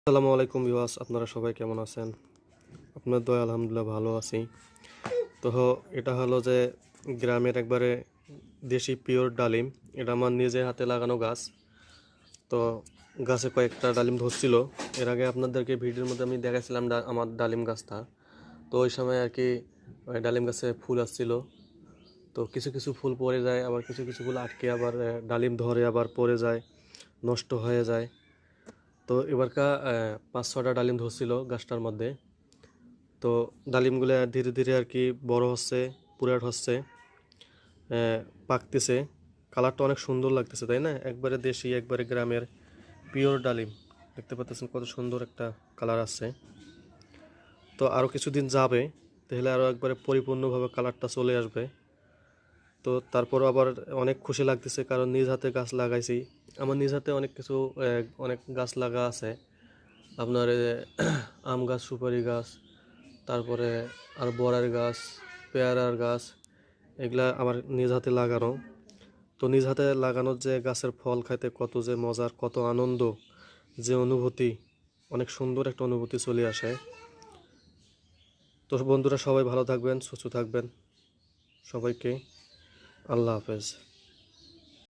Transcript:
আসসালামু আলাইকুম ভিউয়ার্স, আপনারা সবাই কেমন আছেন? আপনার দয়া আলহামদুলিল্লাহ ভালো আছি। তো এটা হলো যে গ্রামের একবারে দেশি পিওর ডালিম। এটা আমার নিজে হাতে লাগানো গাছ। তো গাছে কয়েকটা ডালিম ধরছিল। এর আগে আপনাদেরকে ভিডিওর মধ্যে আমি দেখাইছিলাম আমার ডালিম গাছটা। তো ওই সময় আর কি ওই ডালিম গাছে ফুল আসছিল। তো কিছু কিছু ফুল পড়ে যায়, আবার কিছু কিছু ফুল আটকে আবার ডালিম ধরে আবার পড়ে যায়, নষ্ট হয়ে যায়। তো এবারকা 5-6টা ডালিম ধরছিল গাছটার মধ্যে। তো ডালিমগুলো ধীরে ধীরে আর কি বড় হচ্ছে, পুরাট হচ্ছে, পাকতেছে। কালারটা অনেক সুন্দর লাগতেছে, তাই না? একবারে দেশি, একবারে গ্রামের পিওর ডালিম। দেখতে পাচ্ছেন কত সুন্দর একটা কালার আছে। তো আরও কিছুদিন যাবে, তাহলে আরও একবারে পরিপূর্ণভাবে কালারটা চলে আসবে। তো তারপরও আবার অনেক খুশি লাগতেছে, কারণ নিজ হাতে গাছ লাগাইছি। আমার নিজ হাতে অনেক কিছু অনেক গাছ লাগা আছে। আপনার আম গাছ, সুপারি গাছ, তারপরে আর বড়ার গাছ, পেয়ারার গাছ, এগুলা আমার নিজ হাতে লাগানো। তো নিজ হাতে লাগানোর যে গাছের ফল খাইতে কত যে মজার, কত আনন্দ, যে অনুভূতি, অনেক সুন্দর একটা অনুভূতি চলে আসে। তো বন্ধুরা সবাই ভালো থাকবেন, সুস্থ থাকবেন। সবাইকে আল্লাহ হাফেজ।